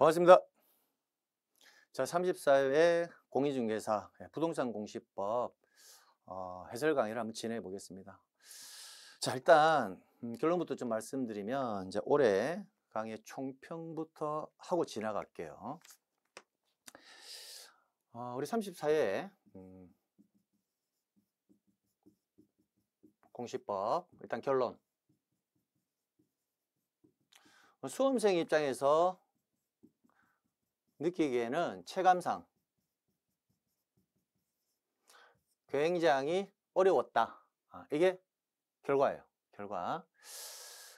반갑습니다. 자, 34회 공인중개사 부동산 공시법 해설 강의를 한번 진행해 보겠습니다. 자, 일단 결론부터 좀 말씀드리면 이제 올해 강의 총평부터 하고 지나갈게요. 우리 34회 공시법 일단 결론. 수험생 입장에서 느끼기에는 체감상 굉장히 어려웠다. 이게 결과예요. 결과.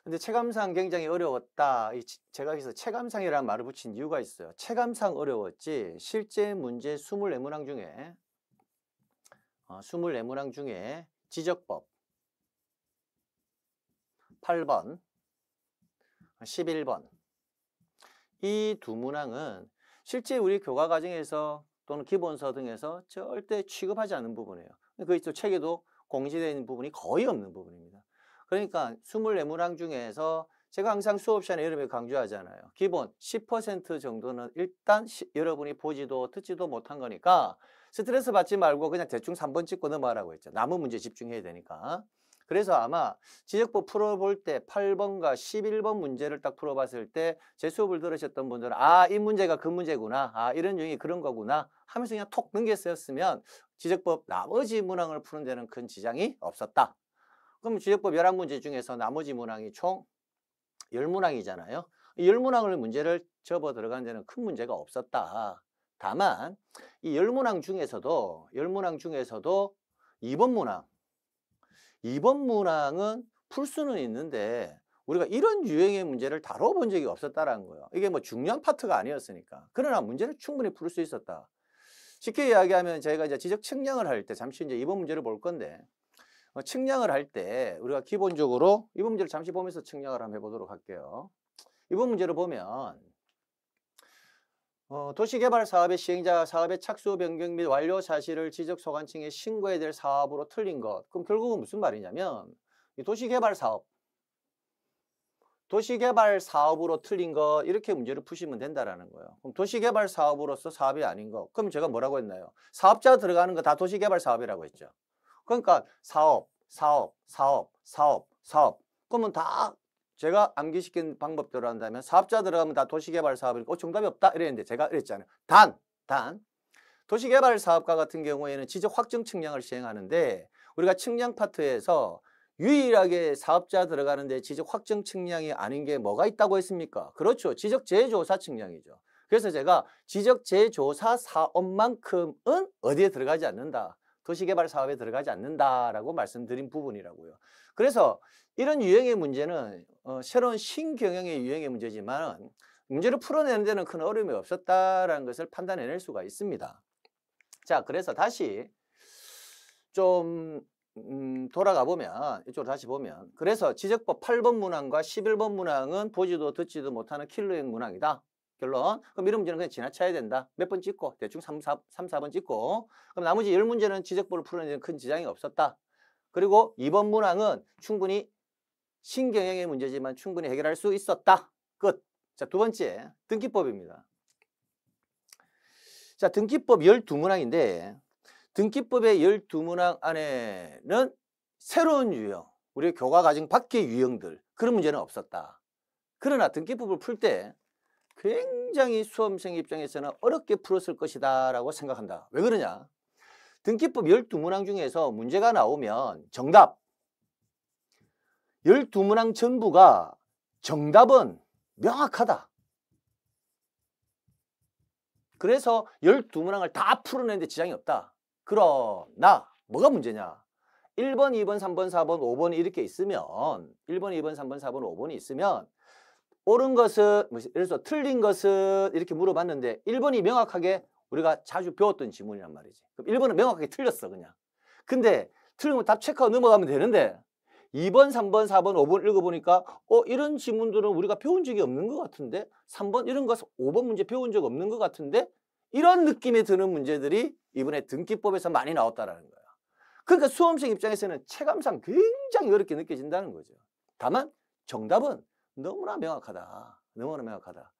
근데 체감상 굉장히 어려웠다. 제가 여기서 체감상이라는 말을 붙인 이유가 있어요. 체감상 어려웠지 실제 문제 24문항 중에 24문항 중에 지적법 8번 11번 이 두 문항은 실제 우리 교과 과정에서 또는 기본서 등에서 절대 취급하지 않는 부분이에요. 그 책에도 공시되어 있는 부분이 거의 없는 부분입니다. 그러니까 24문항 중에서 제가 항상 수업 시간에 여러분이 강조하잖아요. 기본 10% 정도는 일단 여러분이 보지도 듣지도 못한 거니까 스트레스 받지 말고 그냥 대충 3번 찍고 넘어가라고 했죠. 남은 문제 집중해야 되니까. 그래서 아마 지적법 풀어볼 때 8번과 11번 문제를 딱 풀어봤을 때 제 수업을 들으셨던 분들은 이 문제가 그 문제구나. 이런 유형이 그런 거구나 하면서 그냥 톡 넘겼었으면 지적법 나머지 문항을 푸는 데는 큰 지장이 없었다. 그럼 지적법 11문제 중에서 나머지 문항이 총 10문항이잖아요. 10문항을 문제를 접어 들어가는 데는 큰 문제가 없었다. 다만 이 10문항 중에서도 2번 문항은 풀 수는 있는데 우리가 이런 유형의 문제를 다뤄본 적이 없었다라는 거예요. 이게 뭐 중요한 파트가 아니었으니까. 그러나 문제를 충분히 풀 수 있었다. 쉽게 이야기하면 저희가 이제 지적 측량을 할 때 잠시 이제 이번 문제를 볼 건데 측량을 할 때 우리가 기본적으로 이번 문제를 잠시 보면서 측량을 한번 해보도록 할게요. 이번 문제를 보면 도시개발 사업의 시행자가 사업의 착수 변경 및 완료 사실을 지적 소관청에 신고해야 될 사업으로 틀린 것. 그럼 결국은 무슨 말이냐면 이 도시개발 사업으로 틀린 것 이렇게 문제를 푸시면 된다라는 거예요. 그럼 도시개발 사업으로서 사업이 아닌 거. 그럼 제가 뭐라고 했나요? 사업자 들어가는 거 다 도시개발 사업이라고 했죠. 그러니까 사업. 그러면 다 제가 암기시킨 방법대로 한다면 사업자 들어가면 다 도시개발 사업이니까 정답이 없다 이랬는데 제가 이랬잖아요. 단 도시개발 사업과 같은 경우에는 지적 확정 측량을 시행하는데 우리가 측량 파트에서 유일하게 사업자 들어가는데 지적 확정 측량이 아닌 게 뭐가 있다고 했습니까? 그렇죠. 지적 재조사 측량이죠. 그래서 제가 지적 재조사 사업만큼은 어디에 들어가지 않는다. 도시개발 사업에 들어가지 않는다라고 말씀드린 부분이라고요. 그래서 이런 유형의 문제는 새로운 신경영의 유형의 문제지만 문제를 풀어내는 데는 큰 어려움이 없었다라는 것을 판단해낼 수가 있습니다. 자, 그래서 다시 좀 돌아가 보면 이쪽으로 다시 보면 그래서 지적법 8번 문항과 11번 문항은 보지도 듣지도 못하는 킬러형 문항이다. 결론. 그럼 이런 문제는 그냥 지나쳐야 된다. 몇 번 찍고 대충 3, 4번 찍고 그럼 나머지 10문제는 지적법을 풀어내는 큰 지장이 없었다. 그리고 2번 문항은 충분히 신경영의 문제지만 충분히 해결할 수 있었다. 끝. 자, 두 번째 등기법입니다. 자, 등기법 12문항인데 등기법의 12문항 안에는 새로운 유형, 우리 교과 과정 밖의 유형들 그런 문제는 없었다. 그러나 등기법을 풀 때 굉장히 수험생 입장에서는 어렵게 풀었을 것이다 라고 생각한다. 왜 그러냐? 등기법 12문항 중에서 문제가 나오면 정답 12문항 전부가 정답은 명확하다. 그래서 12문항을 다 풀어내는데 지장이 없다. 그러나 뭐가 문제냐? 1번, 2번, 3번, 4번, 5번이 이렇게 있으면 1번, 2번, 3번, 4번, 5번이 있으면 옳은 것은, 예를 들어서 틀린 것은 이렇게 물어봤는데 1번이 명확하게 우리가 자주 배웠던 지문이란 말이지. 그럼 1번은 명확하게 틀렸어 그냥. 근데 틀리면 답 체크하고 넘어가면 되는데 2번, 3번, 4번, 5번 읽어보니까 이런 지문들은 우리가 배운 적이 없는 것 같은데 3번 이런 거 5번 문제 배운 적 없는 것 같은데 이런 느낌이 드는 문제들이 이번에 등기법에서 많이 나왔다라는 거야. 그러니까 수험생 입장에서는 체감상 굉장히 어렵게 느껴진다는 거죠. 다만 정답은 너무나 명확하다. 너무나 명확하다.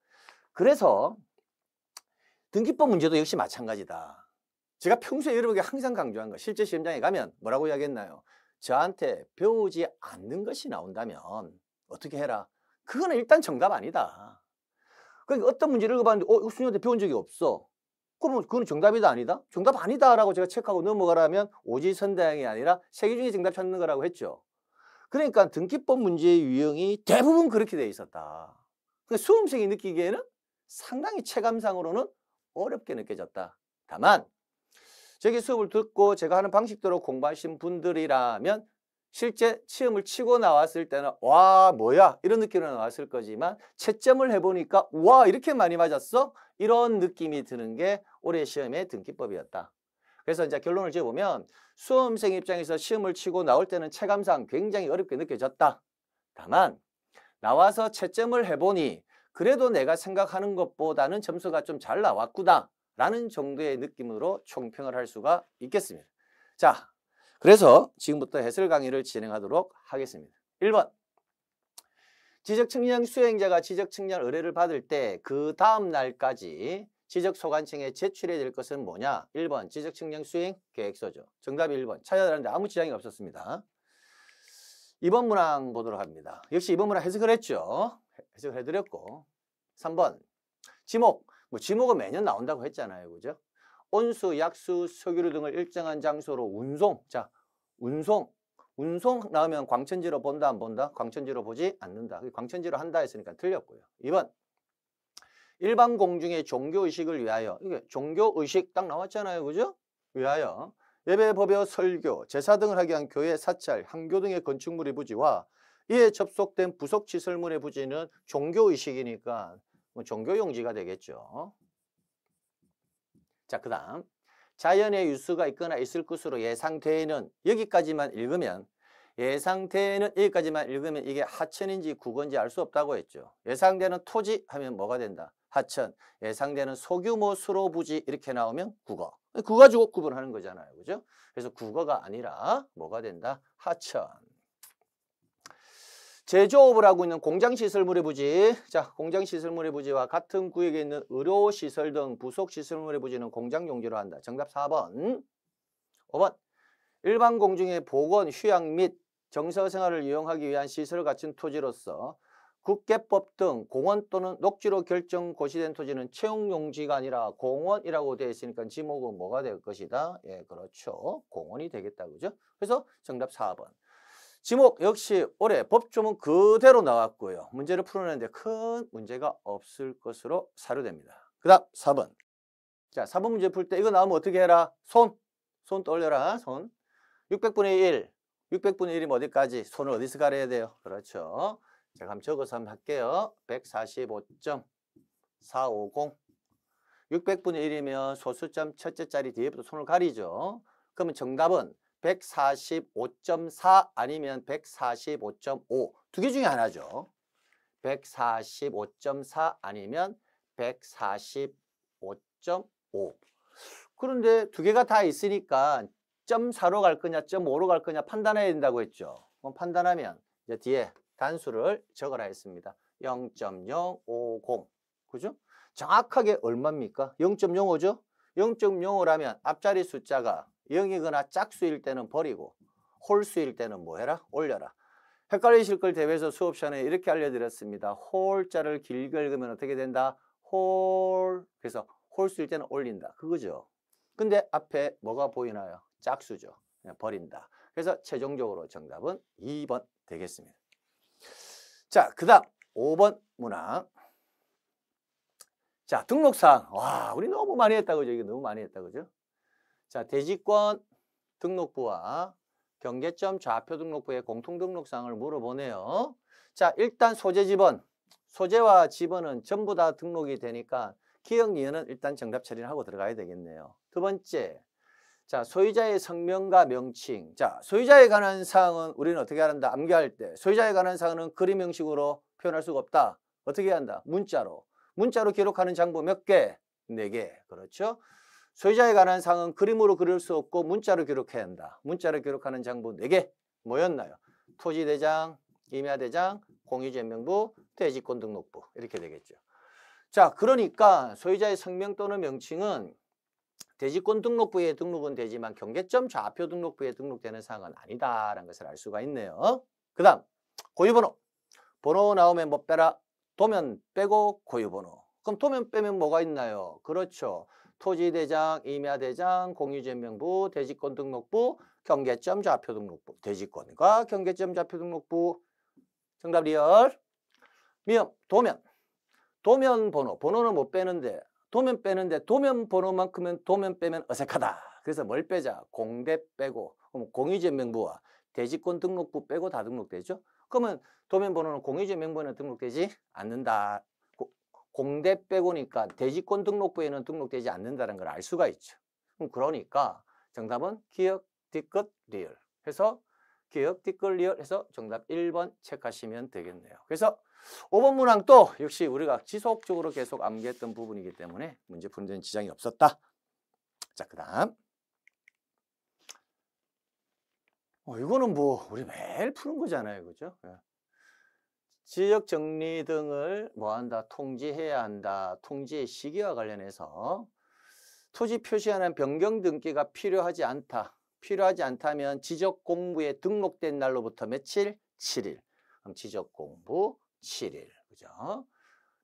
그래서 등기법 문제도 역시 마찬가지다. 제가 평소에 여러분에게 항상 강조한 거, 실제 시험장에 가면 뭐라고 이야기했나요? 저한테 배우지 않는 것이 나온다면 어떻게 해라? 그거는 일단 정답 아니다. 그러니까 어떤 문제를 읽어봤는데 이거 수녀한테 배운 적이 없어. 그러면 그건 정답이다 아니다? 정답 아니다라고 제가 체크하고 넘어가라면 오지선다형이 아니라 세 개 중에 정답 찾는 거라고 했죠. 그러니까 등기법 문제의 유형이 대부분 그렇게 돼 있었다. 그러니까 수험생이 느끼기에는 상당히 체감상으로는 어렵게 느껴졌다. 다만 저기 수업을 듣고 제가 하는 방식대로 공부하신 분들이라면 실제 시험을 치고 나왔을 때는 와 뭐야 이런 느낌으로 나왔을 거지만 채점을 해보니까 와 이렇게 많이 맞았어? 이런 느낌이 드는 게 올해 시험의 등기법이었다. 그래서 이제 결론을 지어보면 수험생 입장에서 시험을 치고 나올 때는 체감상 굉장히 어렵게 느껴졌다. 다만 나와서 채점을 해보니 그래도 내가 생각하는 것보다는 점수가 좀 잘 나왔구나 라는 정도의 느낌으로 총평을 할 수가 있겠습니다. 자, 그래서 지금부터 해설 강의를 진행하도록 하겠습니다. 1번, 지적측량 수행자가 지적측량 의뢰를 받을 때 그 다음 날까지 지적소관청에 제출해야 될 것은 뭐냐? 1번, 지적측량 수행 계획서죠. 정답이 1번. 찾아다녔는데 아무 지장이 없었습니다. 2번 문항 보도록 합니다. 역시 2번 문항 해석을 했죠. 해석을 해드렸고. 3번, 지목. 지목은 매년 나온다고 했잖아요. 그죠? 온수, 약수, 석유류 등을 일정한 장소로 운송. 자, 운송 나오면 광천지로 본다 안 본다? 광천지로 보지 않는다. 광천지로 한다 했으니까 틀렸고요. 2번, 일반 공중의 종교의식을 위하여. 이게 종교의식 딱 나왔잖아요. 그죠? 위하여 예배, 법요, 설교, 제사 등을 하기 위한 교회, 사찰, 향교 등의 건축물의 부지와 이에 접속된 부속시설물의 부지는 종교의식이니까 종교용지가 되겠죠. 자, 그 다음 자연의 유수가 있거나 있을 것으로 예상되는 여기까지만 읽으면 여기까지만 읽으면 이게 하천인지 국어인지 알 수 없다고 했죠. 예상되는 토지 하면 뭐가 된다? 하천. 예상되는 소규모 수로 부지 이렇게 나오면 국어. 그거 가지고 구분하는 거잖아요. 그죠? 그래서 국어가 아니라 뭐가 된다? 하천. 제조업을 하고 있는 공장시설물의 부지. 자, 공장시설물의 부지와 같은 구역에 있는 의료시설 등 부속시설물의 부지는 공장용지로 한다. 정답 4번. 5번. 일반 공중의 보건, 휴양 및 정서생활을 이용하기 위한 시설을 갖춘 토지로서 국계법 등 공원 또는 녹지로 결정 고시된 토지는 채용용지가 아니라 공원이라고 되어 있으니까 지목은 뭐가 될 것이다? 예, 그렇죠. 공원이 되겠다. 그죠? 그래서 정답 4번. 지목 역시 올해 법조문 그대로 나왔고요. 문제를 풀어내는데 큰 문제가 없을 것으로 사료됩니다. 그 다음 4번. 자, 4번 문제 풀 때 이거 나오면 어떻게 해라? 손 떠올려라. 손. 600분의 1. 600분의 1이면 어디까지? 손을 어디서 가려야 돼요? 그렇죠. 제가 한번 적어서 한번 할게요. 145.450. 600분의 1이면 소수점 첫째 자리 뒤에부터 손을 가리죠. 그러면 정답은 145.4 아니면 145.5. 두 개 중에 하나죠. 145.4 아니면 145.5. 그런데 두 개가 다 있으니까 0.4로 갈 거냐 0.5로 갈 거냐 판단해야 된다고 했죠. 그럼 판단하면 이제 뒤에 단수를 적어라 했습니다. 0.050. 그죠? 정확하게 얼마입니까? 0.05죠? 0.05라면 앞자리 숫자가 0이거나 짝수일 때는 버리고 홀수일 때는 뭐 해라? 올려라. 헷갈리실 걸 대비해서 수업 시간에 이렇게 알려드렸습니다. 홀자를 길게 읽으면 어떻게 된다? 홀. 그래서 홀수일 때는 올린다. 그거죠. 근데 앞에 뭐가 보이나요? 짝수죠. 그냥 버린다. 그래서 최종적으로 정답은 2번 되겠습니다. 자, 그 다음 5번 문항. 자, 등록사항. 와, 우리 너무 많이 했다. 그죠? 이게 너무 많이 했다. 그죠? 자, 대지권 등록부와 경계점 좌표 등록부의 공통 등록사항을 물어보네요. 자, 일단 소재 지번. 소재와 지번은 전부 다 등록이 되니까 기억, 니은은 일단 정답 처리를 하고 들어가야 되겠네요. 두 번째. 자, 소유자의 성명과 명칭. 자, 소유자에 관한 사항은 우리는 어떻게 한다? 암기할 때. 소유자에 관한 사항은 그림 형식으로 표현할 수가 없다. 어떻게 한다? 문자로. 문자로 기록하는 장부 몇 개? 4개. 그렇죠? 소유자에 관한 사항은 그림으로 그릴 수 없고 문자로 기록해야 한다. 문자로 기록하는 장부 4개. 뭐였나요? 토지대장, 임야대장, 공유주연명부, 대지권 등록부. 이렇게 되겠죠. 자, 그러니까 소유자의 성명 또는 명칭은 대지권 등록부에 등록은 되지만 경계점 좌표 등록부에 등록되는 사항은 아니다라는 것을 알 수가 있네요. 그 다음 고유번호. 번호 나오면 뭐 빼라? 도면 빼고 고유번호. 그럼 도면 빼면 뭐가 있나요? 그렇죠. 토지대장, 임야대장, 공유전명부, 대지권 등록부, 경계점 좌표 등록부. 대지권과 경계점 좌표 등록부. 정답 리얼. 미음 도면. 도면 번호. 번호는 못 빼는데 도면 빼는데 도면 번호만큼은 도면 빼면 어색하다. 그래서 뭘 빼자? 공대 빼고. 그럼 공유전명부와 대지권 등록부 빼고 다 등록되죠? 그러면 도면 번호는 공유전명부에는 등록되지 않는다. 공대 빼고니까 대지권 등록부에는 등록되지 않는다는 걸 알 수가 있죠. 그러니까 정답은 기역, 뒤끝, 리을 해서 기역, 뒤끝, 리을 해서 정답 1번 체크하시면 되겠네요. 그래서 5번 문항도 역시 우리가 지속적으로 계속 암기했던 부분이기 때문에 문제 푸는 데는 지장이 없었다. 자, 그 다음 이거는 뭐 우리 매일 푸는 거잖아요. 그죠? 지역 정리 등을 뭐 한다? 통지해야 한다. 통지의 시기와 관련해서 토지 표시하는 변경 등기가 필요하지 않다. 필요하지 않다면 지적 공부에 등록된 날로부터 며칠? 7일. 그럼 지적 공부 7일. 그죠?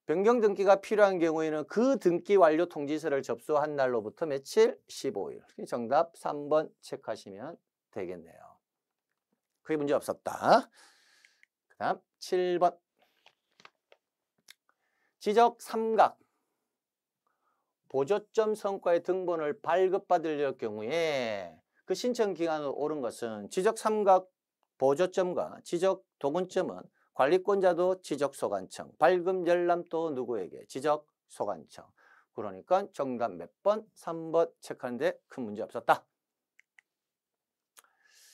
변경 등기가 필요한 경우에는 그 등기 완료 통지서를 접수한 날로부터 며칠? 15일. 정답 3번 체크하시면 되겠네요. 그게 문제 없었다. 그 다음 7번. 지적 삼각. 보조점 성과의 등본을 발급받을 경우에 그 신청 기간으로 옳은 것은 지적 삼각 보조점과 지적 도군점은 관리권자도 지적 소관청, 발급 열람도 누구에게? 지적 소관청. 그러니까 정답 몇 번? 3번 체크하는데 큰 문제 없었다.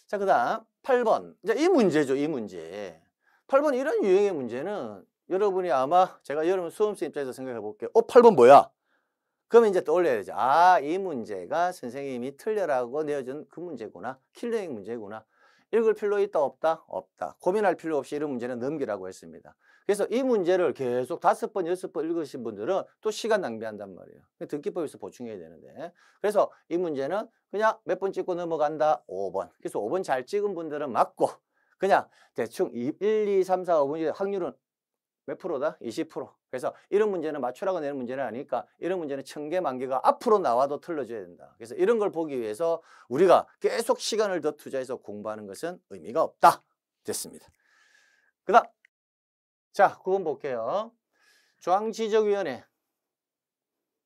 자, 그 다음 8번. 이제 이 문제죠. 이 문제. 8번 이런 유형의 문제는 여러분이 아마 제가 여러분 수험생 입장에서 생각해 볼게요. 8번 뭐야? 그러면 이제 떠올려야 되죠. 아, 이 문제가 선생님이 틀려라고 내어준 그 문제구나. 킬링 문제구나. 읽을 필요 있다 없다? 없다. 고민할 필요 없이 이런 문제는 넘기라고 했습니다. 그래서 이 문제를 계속 5번, 6번 읽으신 분들은 또 시간 낭비한단 말이에요. 등기법에서 보충해야 되는데. 그래서 이 문제는 그냥 몇 번 찍고 넘어간다? 5번. 그래서 5번 잘 찍은 분들은 맞고 그냥 대충 1, 2, 3, 4, 5번 확률은 몇 프로다? 20%. 그래서 이런 문제는 맞추라고 내는 문제는 아니니까 이런 문제는 1000개, 10,000개가 앞으로 나와도 틀려줘야 된다. 그래서 이런 걸 보기 위해서 우리가 계속 시간을 더 투자해서 공부하는 것은 의미가 없다. 됐습니다. 그 다음. 자, 9번 볼게요. 중앙지적위원회.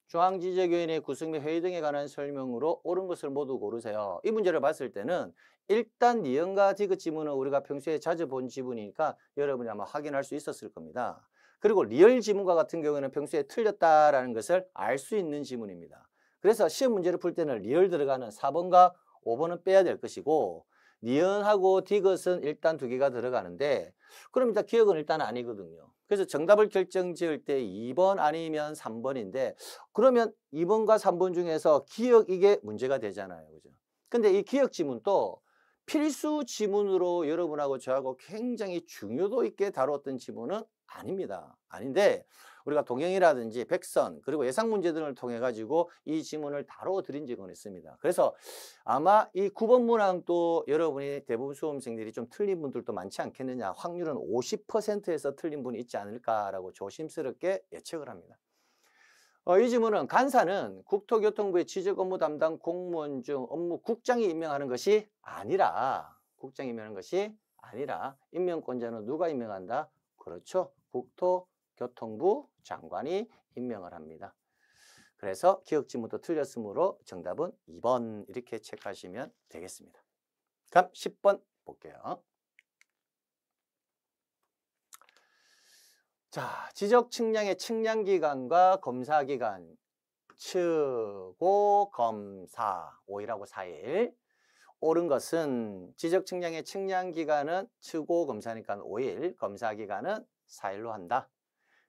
중앙지적위원회 구성 및 회의 등에 관한 설명으로 옳은 것을 모두 고르세요. 이 문제를 봤을 때는 일단 니은과 디귿 지문은 우리가 평소에 자주 본 지문이니까 여러분이 아마 확인할 수 있었을 겁니다. 그리고 리얼 지문과 같은 경우에는 평소에 틀렸다라는 것을 알 수 있는 지문입니다. 그래서 시험 문제를 풀 때는 리얼 들어가는 4번과 5번은 빼야 될 것이고 니은하고 디귿은 일단 2개가 들어가는데 그럼 일단 기억은 일단 아니거든요. 그래서 정답을 결정지을 때 2번 아니면 3번인데 그러면 2번과 3번 중에서 기억 이게 문제가 되잖아요. 그죠? 근데 이 기억 지문도 필수 지문으로 여러분하고 저하고 굉장히 중요도 있게 다뤘던 지문은 아닙니다. 아닌데 우리가 동영이라든지 백선 그리고 예상 문제들을 통해 가지고 이 지문을 다뤄드린 적은 있습니다. 그래서 아마 이 9번 문항도 여러분이 대부분 수험생들이 좀 틀린 분들도 많지 않겠느냐. 확률은 50%에서 틀린 분이 있지 않을까라고 조심스럽게 예측을 합니다. 이 지문은 간사는 국토교통부의 지적 업무 담당 공무원 중 업무 국장이 임명하는 것이 아니라 국장이 임명하는 것이 아니라 임명권자는 누가 임명한다? 그렇죠. 국토교통부 장관이 임명을 합니다. 그래서 기억 지문도 틀렸으므로 정답은 2번 이렇게 체크하시면 되겠습니다. 그럼 10번 볼게요. 자, 지적 측량의 측량기관과 검사기관, 측고, 검사, 5일하고 4일. 옳은 것은 지적 측량의 측량기관은 측고, 검사니까 5일, 검사기관은 4일로 한다.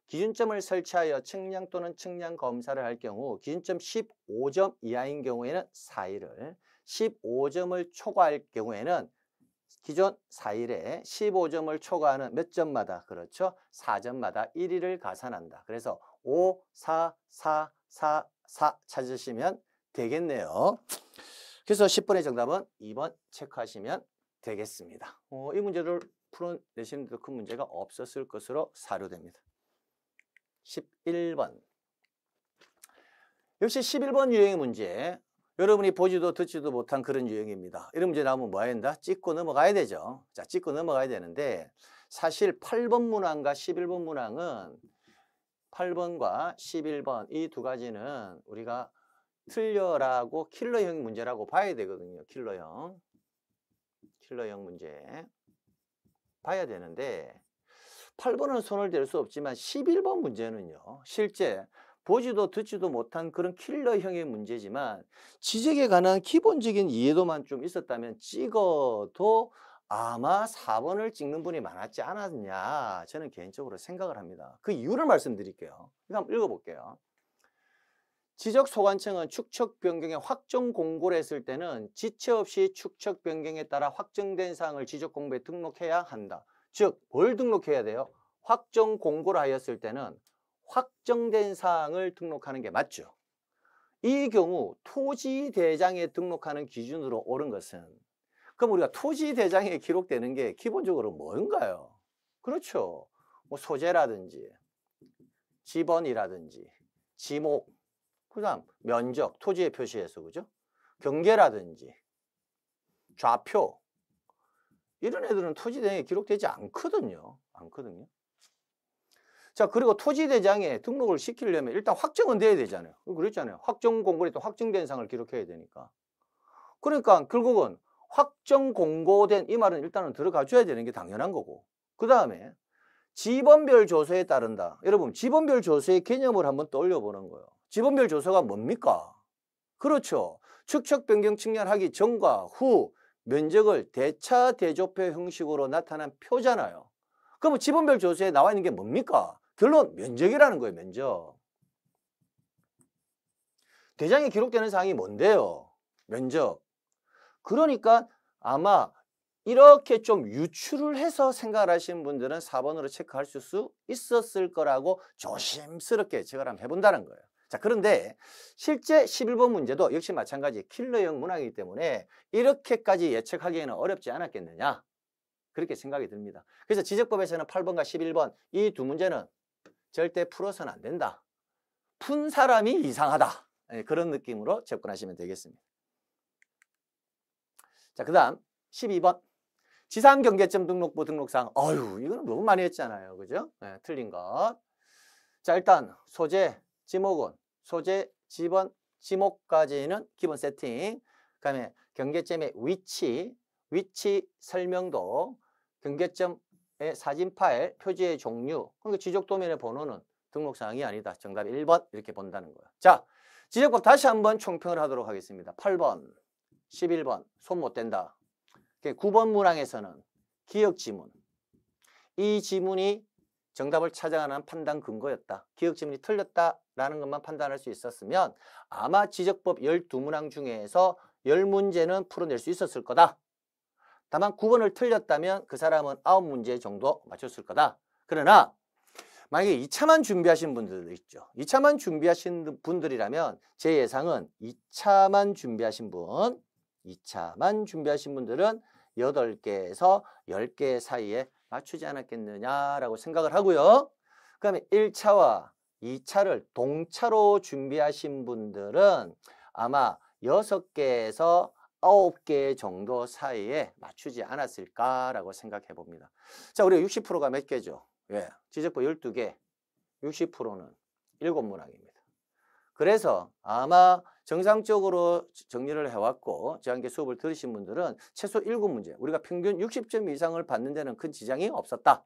기준점을 설치하여 측량 또는 측량 검사를 할 경우 기준점 15점 이하인 경우에는 4일을, 15점을 초과할 경우에는 기존 4일에 15점을 초과하는 몇 점마다 그렇죠? 4점마다 1일을 가산한다. 그래서 5, 4, 4, 4, 4 찾으시면 되겠네요. 그래서 10번의 정답은 2번 체크하시면 되겠습니다. 이 문제를 풀어내시는 데 큰 문제가 없었을 것으로 사료됩니다. 11번. 역시 11번 유형의 문제. 여러분이 보지도 듣지도 못한 그런 유형입니다. 이런 문제 나오면 뭐 해야 된다? 찍고 넘어가야 되죠. 자, 찍고 넘어가야 되는데 사실 8번 문항과 11번 문항은 8번과 11번 이 두 가지는 우리가 틀려라고 킬러형 문제라고 봐야 되거든요. 킬러형 문제 봐야 되는데 8번은 손을 댈 수 없지만 11번 문제는요. 실제 보지도 듣지도 못한 그런 킬러형의 문제지만 지적에 관한 기본적인 이해도만 좀 있었다면 찍어도 아마 4번을 찍는 분이 많았지 않았냐 저는 개인적으로 생각을 합니다. 그 이유를 말씀드릴게요. 한번 읽어볼게요. 지적소관청은 축척 변경의 확정 공고를 했을 때는 지체 없이 축척 변경에 따라 확정된 사항을 지적공부에 등록해야 한다. 즉, 뭘 등록해야 돼요? 확정 공고를 하였을 때는 확정된 사항을 등록하는 게 맞죠. 이 경우 토지대장에 등록하는 기준으로 옳은 것은 그럼 우리가 토지대장에 기록되는 게 기본적으로 뭔가요? 그렇죠. 뭐 소재라든지 지번이라든지 지목 그 다음 면적, 토지의 표시에서 그죠? 경계라든지 좌표 이런 애들은 토지대장에 기록되지 않거든요. 자, 그리고 토지대장에 등록을 시키려면 일단 확정은 돼야 되잖아요. 그랬잖아요. 확정 공고에 또 확정된 사항을 기록해야 되니까. 그러니까 결국은 확정 공고된 이 말은 일단은 들어가 줘야 되는 게 당연한 거고. 그 다음에 지번별 조서에 따른다. 여러분, 지번별 조서의 개념을 한번 떠올려 보는 거예요. 지번별 조서가 뭡니까? 그렇죠. 축척 변경 측량하기 전과 후 면적을 대차 대조표 형식으로 나타난 표잖아요. 그럼 지번별 조서에 나와 있는 게 뭡니까? 결론 면적이라는 거예요. 면적. 대장에 기록되는 사항이 뭔데요? 면적. 그러니까 아마 이렇게 좀 유추를 해서 생각을 하시는 분들은 4번으로 체크할 수 있었을 거라고 조심스럽게 제가 한번 해본다는 거예요. 자, 그런데 실제 11번 문제도 역시 마찬가지 킬러형 문항이기 때문에 이렇게까지 예측하기에는 어렵지 않았겠느냐 그렇게 생각이 듭니다. 그래서 지적법에서는 8번과 11번 이 두 문제는 절대 풀어서는 안 된다. 푼 사람이 이상하다. 그런 느낌으로 접근하시면 되겠습니다. 자, 그 다음 12번 지상경계점 등록부 등록사항. 이거는 너무 많이 했잖아요. 그죠? 네, 틀린 것. 자, 일단 소재, 지목은 소재, 지번, 지목까지는 기본 세팅. 그 다음에 경계점의 위치 설명도, 경계점의 사진 파일, 표지의 종류, 그러니까 지적도면의 번호는 등록사항이 아니다. 정답 1번 이렇게 본다는 거예요. 자, 지적법 다시 한번 총평을 하도록 하겠습니다. 8번, 11번 손 못 댄다. 9번 문항에서는 기억 지문. 이 지문이 정답을 찾아가는 판단 근거였다. 기억 지문이 틀렸다라는 것만 판단할 수 있었으면 아마 지적법 12문항 중에서 10문제는 풀어낼 수 있었을 거다. 다만 9번을 틀렸다면 그 사람은 9문제 정도 맞췄을 거다. 그러나 만약에 2차만 준비하신 분들도 있죠. 2차만 준비하신 분들이라면 제 예상은 2차만 준비하신 분들은 8개에서 10개 사이에 맞추지 않았겠느냐라고 생각을 하고요. 그 다음에 1차와 2차를 동차로 준비하신 분들은 아마 6개에서 9개 정도 사이에 맞추지 않았을까라고 생각해 봅니다. 자, 우리가 60%가 몇 개죠? 지적법 12개, 60%는 7문항입니다. 그래서 아마 정상적으로 정리를 해왔고 저와 함께 수업을 들으신 분들은 최소 7문제, 우리가 평균 60점 이상을 받는 데는 큰 지장이 없었다.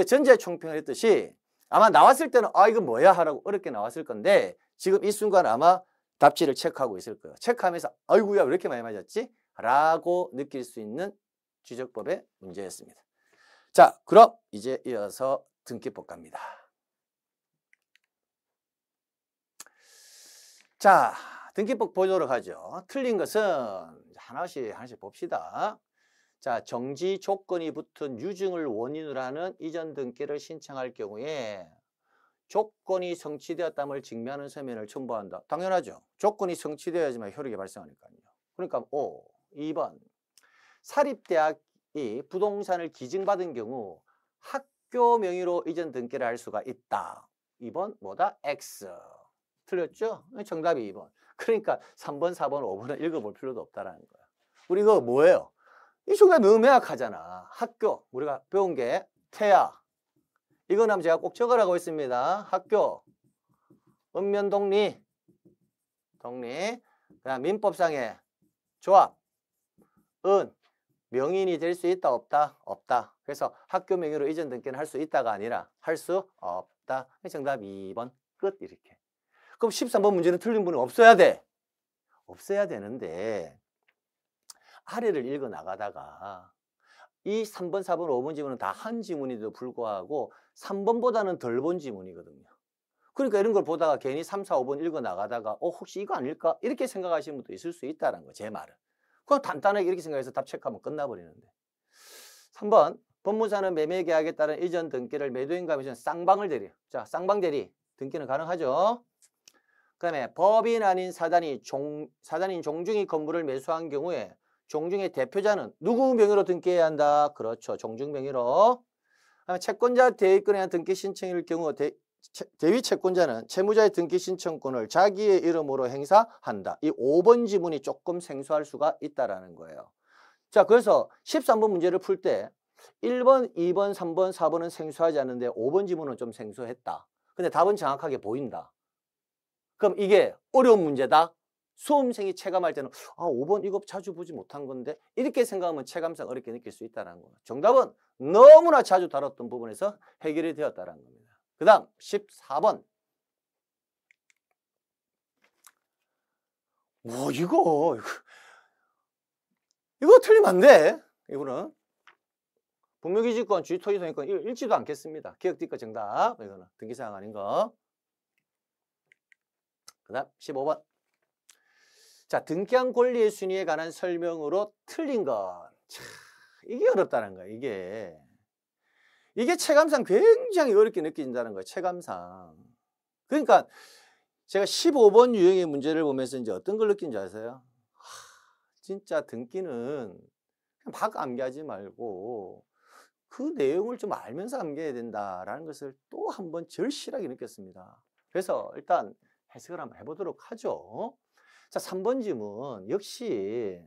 전제 총평을 했듯이 아마 나왔을 때는 이거 뭐야 하라고 어렵게 나왔을 건데 지금 이 순간 아마 답지를 체크하고 있을 거예요. 체크하면서 아이고야 왜 이렇게 많이 맞았지? 라고 느낄 수 있는 지적법의 문제였습니다. 자, 그럼 이제 이어서 등기법 갑니다. 자, 등기법 보도록 하죠. 틀린 것은 하나씩 봅시다. 자, 정지 조건이 붙은 유증을 원인으로 하는 이전 등기를 신청할 경우에 조건이 성취되었다을 증명하는 서면을 첨부한다. 당연하죠. 조건이 성취되어야지만 효력이 발생하니까요. 그러니까 2번. 사립대학이 부동산을 기증받은 경우 학교 명의로 이전 등기를 할 수가 있다. 2번 뭐다? X. 틀렸죠? 정답이 2번. 그러니까 3번, 4번, 5번은 읽어볼 필요도 없다라는 거야. 우리 이거 뭐예요? 이 정답이 너무 명확하잖아. 학교. 우리가 배운 게 태아. 이건 한번 제가 꼭 적으라고 했습니다. 학교. 읍면독립. 독립. 그다음 민법상의 조합. 명인이 될 수 있다, 없다? 없다. 그래서 학교 명의로 이전 등기는 할 수 있다가 아니라 할 수 없다. 정답 2번 끝. 이렇게. 그럼 13번 문제는 틀린 분은 없어야 돼. 없어야 되는데 아래를 읽어 나가다가 이 3번, 4번, 5번 지문은 다 한 지문에도 불구하고 3번보다는 덜 본 지문이거든요. 그러니까 이런 걸 보다가 괜히 3, 4, 5번 읽어 나가다가 혹시 이거 아닐까? 이렇게 생각하시는 분도 있을 수 있다는 거, 제 말은. 그냥 간단하게 이렇게 생각해서 답 체크하면 끝나버리는데. 3번, 법무사는 매매계약에 따른 이전 등기를 매도인과 매수인 쌍방을 대리. 자, 쌍방 대리. 등기는 가능하죠. 그 다음에 법인 아닌 사단인 종중이 건물을 매수한 경우에 종중의 대표자는 누구 명의로 등기해야 한다? 그렇죠. 종중 명의로. 그다음에 채권자 대위권에 대한 등기 신청일 경우 대위 채권자는 채무자의 등기 신청권을 자기의 이름으로 행사한다. 이 5번 지문이 조금 생소할 수가 있다라는 거예요. 자, 그래서 13번 문제를 풀 때 1번, 2번, 3번, 4번은 생소하지 않는데 5번 지문은 좀 생소했다. 근데 답은 정확하게 보인다. 그럼 이게 어려운 문제다. 수험생이 체감할 때는 5번 이거 자주 보지 못한 건데 이렇게 생각하면 체감상 어렵게 느낄 수 있다는 거예요. 정답은 너무나 자주 다뤘던 부분에서 해결이 되었다는 겁니다. 그 다음 14번. 이거 틀리면 안 돼. 이거는 분묘기지권, 주의토지소유권 읽지도 않겠습니다. 기억뒷거 정답. 이거는 등기사항 아닌 거. 그 다음 15번. 자, 등기한 권리의 순위에 관한 설명으로 틀린 것. 참, 이게 어렵다는 거야, 이게 체감상 굉장히 어렵게 느껴진다는 거예요, 체감상. 그러니까 제가 15번 유형의 문제를 보면서 이제 어떤 걸 느낀 줄 아세요? 진짜 등기는 그냥 막 암기하지 말고 그 내용을 좀 알면서 암기해야 된다라는 것을 또 한 번 절실하게 느꼈습니다. 그래서 일단 해석을 한번 해보도록 하죠. 자, 3번 지문 역시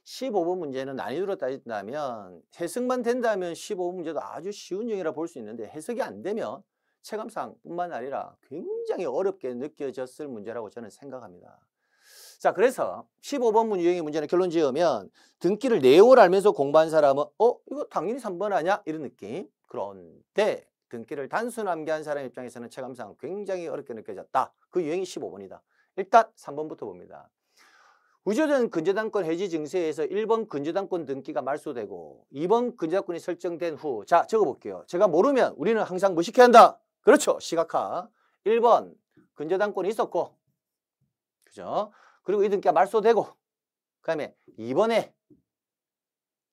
15번 문제는 난이도로 따진다면 해석만 된다면 15번 문제도 아주 쉬운 유형이라 볼 수 있는데 해석이 안 되면 체감상 뿐만 아니라 굉장히 어렵게 느껴졌을 문제라고 저는 생각합니다. 자, 그래서 15번 유형의 문제는 결론 지으면 등기를 내용을 알면서 공부한 사람은 이거 당연히 3번 아니야? 이런 느낌. 그런데 등기를 단순 암기한 사람 입장에서는 체감상 굉장히 어렵게 느껴졌다. 그 유형이 15번이다. 일단 3번부터 봅니다. 우주된 근저당권 해지 증세에서 1번 근저당권 등기가 말소되고 2번 근저당권이 설정된 후, 자, 적어볼게요. 제가 모르면 우리는 항상 뭐 시켜야 한다? 그렇죠. 시각화. 1번 근저당권이 있었고, 그죠? 그리고 이 등기가 말소되고, 그 다음에 2번에